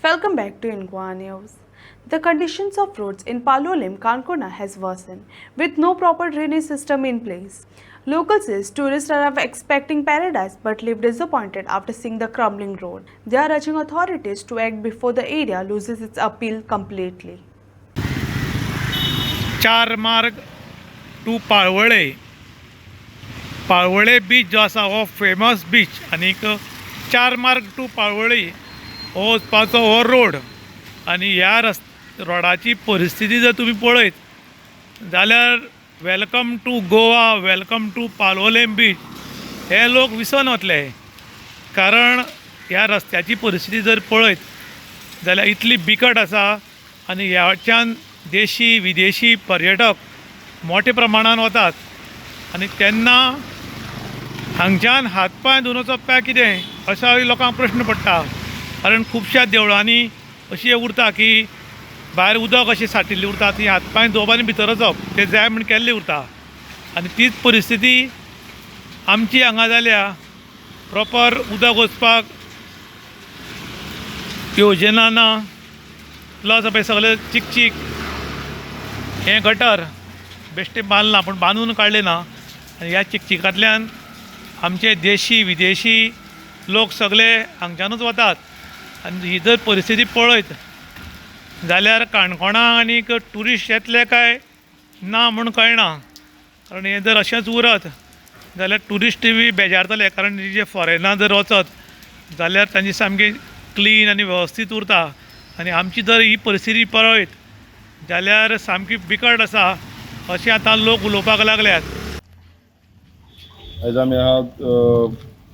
Welcome back to Inqua News. The conditions of roads in Palolem, Kankona has worsened with no proper drainage system in place. Locals says tourists are expecting paradise but live disappointed after seeing the crumbling road. They are urging authorities to act before the area loses its appeal completely. चार मार्ग to पाळवळे beach जो आसा हो famous beach आनीक चार मार्ग to पाळवळे हो वचपाचो हो रोड आनी ह्या रोडाची परिस्थिती जर तुमी पळयत जाल्यार welcome to Goa, welcome to Palolem beach हे लोक विसरून वतले. कारण ह्या रस्त्याची परिस्थिती जर पळयत जाल्यार इतली बिकट आसा आनी ह्याच्यान देशी विदेशी पर्यटक मोठ्या प्रमाणात वतात आनी तेन्ना हांगच्यान हातपाय धुवन वचप कितें अशा लोकांक प्रश्न पडटा. कारण खुबश्या देवळांनी अशी उरता की भायर उदक अशें साठिल्लें उरता, ती हातपाय धुवप भितर वचप तें जाय म्हण केल्लें उरता. आनी तीच परिस्थिती आमची हांगा जाल्या. प्रॉपर उदक वचपाक योजना ना, प्लस पळय सगळें चिकचीक हें गटर बेश्टें बांदलां पूण बांदून काडलें ना. आनी ह्या चिकचिकांतल्यान आमचे देशी विदेशी लोक सगळे हांगच्यानूच वतात. आनी ही जर परिस्थिती पळयत जाल्यार काणकोणा आनीक ट्युरिस्ट येतले काय ना म्हूण कळना. कारण हें जर अशेंच उरत जाल्यार ट्युरिस्ट बी बेजारतले. कारण जे फॉरेनां जर वचत जाल्यार तांची सामकी क्लीन आनी वेवस्थीत उरता आनी आमची जर ही परिस्थिती पळयत जाल्यार सामकी बिकट आसा अशें आतां लोक उलोवपाक लागल्यात. आयज आमी आहात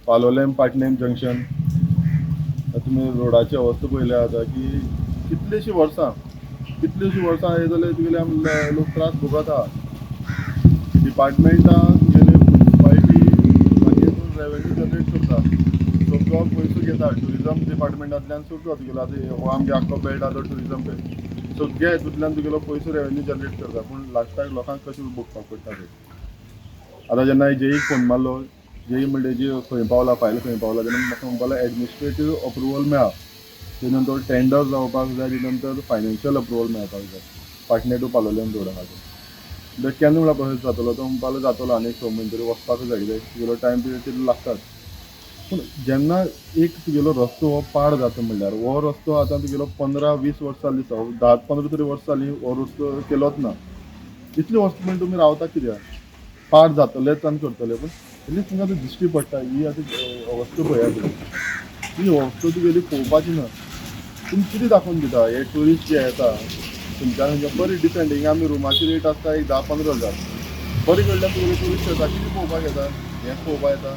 पालोलेम पाटणेम जंक्शन. तुमी रोडाची अवस्था पळयल्या आता की कितलीशीं वर्सां हे जाल्यार तुगेले आमी लोक त्रास भोगत आहा. डिपार्टमेंटान तुगेले म्युनिसिपालिटी मागीर रेवेन्यू जनरेट करता, सगळो पयसो घेता ट्युरिजम डिपार्टमेंटांतल्यान. सगळो तुगेलो आतां हो आमगे आख्खो बेल्ट आहा तो ट्युरिजम बेल्ट, सगळ्या हितूंतल्यान तुगेलो पयसो रेवेन्यू जनरेट करता. पूण लास्टाक लोकांक कशें भोगपाक पडटा ते. आतां जेन्ना जेईक फोन मारलो, जेई म्हणजे जी खंय पावला, फायल खंय पावला, तेन्ना म्हाका म्हणपाक एडमिनिस्ट्रेटीव अप्रुवल मेळ्ळा. ते नंतर टेंडर जावपाक जाय, ते नंतर फायनान्शियल अप्रुवल मेळपाक जाय पाटणे टू पालोलेम रोड आहा तो. केन्ना म्हणल्यार प्रोसेस जातलो तो म्हणपाक जातलो आनी 6 म्हयने तरी वचपाक जाय, कित्याक तुगेलो टायम पिरियड तितलो लागतात. पूण जेन्ना एक तुगेलो रस्तो हो पाड जाता म्हणल्यार हो रस्तो आतां तुगेलो 15-20 वर्सां जाली दिसता, 10-15 तरी वर्सां जालीं हो रस्तो केलोच ना. इतले वर्स म्हणून तुमी रावता कित्याक? पाड जातलेच आनी करतले. पूण एटलीस्ट तुमकां आतां दिश्टी पडटा ही आतां अवस्था पळयात तुमी. ही अवस्था तुगेली पळोवपाची ना. तुमी कितें दाखोवन दिता? हे ट्युरिस्ट जे येता तुमच्यान बरी डिसेंट, हिंगा आमी रुमाची रेट आसता एक 10-15 हजार. बरी कडल्यान तुगेले ट्युरिस्ट येता, कितें पळोवपाक येता? हें पळोवपाक येता.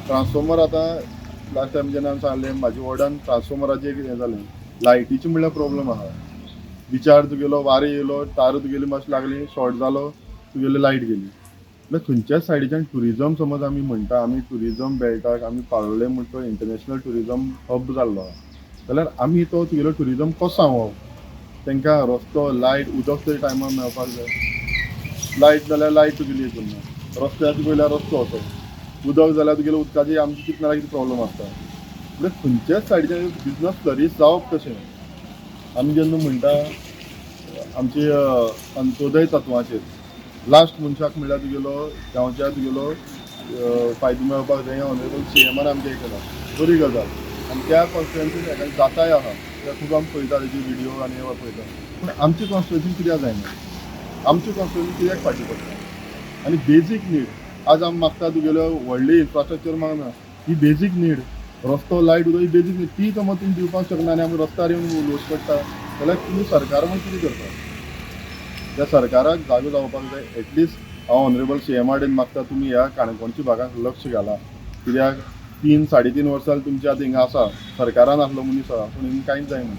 ट्रान्सफॉर्मर आतां लास्ट टायम जेन्ना सांगलें म्हाज्या वॉर्डान ट्रान्सफॉर्मराचें एक हें जालें, लायटीचें म्हणल्यार प्रॉब्लम आहा. बिचार तुगेलो वारो येयलो, तार तुगेली मातशी लागली, शॉर्ट जालो, तुगेली लायट गेली. म्हळ्यार खंयच्याच सायडीच्यान ट्युरिजम समज आमी म्हणटा, आमी ट्युरिजम बेल्टाक आमी पाळोलें म्हणटा तो इंटरनॅशनल ट्युरिजम हब जाल्लो आहा, जाल्यार आमी तो तुगेलो ट्युरिजम कसो सांगोवप? तांकां रस्तो, लायट, उदक तरी टायमार मेळपाक जाय. लायट जाल्यार लायट तुगेली हितून ना, रस्त्याचेर पयल्यार रस्तो असो, उदक जाल्यार तुगेलो उदकाची आमची कितें ना कितें प्रॉब्लम आसता. म्हळ्यार खंयच्याच सायडीच्यान बिजनस फ्लरीश जावप कशें? आमी जेन्ना म्हणटा आमची अंत्योदय तत्वाचेर लास्ट मनशाक म्हणल्यार तुगेलो गांवच्या तुगेलो फायदो मेळपाक जाय. ऑनरेबल CMान आमच्या हें केला, बरी गजाल. आनी त्या कॉन्स्टिट्युएन्सीन हेका जाताय आहा, कित्याक खूब आमी पळयता तेजी विडियो आनी हे पळयता. पूण आमची कॉन्स्टिट्युएन्सीन कित्याक जायना? आमची कॉन्स्टिट्युएन्सी कित्याक फाटीं पडटा? आनी बेजीक नीड आज आमी मागता तुगेलो व्हडली इन्फ्रास्ट्रक्चर मागना. ही बेजीक नीड, रस्तो, लायट, उदक, ही बेजीक नीड. ती समज तुमी दिवपाक शकना आनी आमी रस्त्यार येवन उलोवचें पडटा जाल्यार तुमी सरकार म्हण कितें करता? त्या सरकाराक जागो जावपाक जाय. एटलिस्ट हांव ऑनरेबल CMा कडेन मागता तुमी ह्या काणकोणच्या भागाक लक्ष घाला. कित्याक 3-3.5 वर्सां तुमचे आतां हिंगा आसा, सरकारान आसलो मनीस आहा, पूण हिंगा कांयच जायना.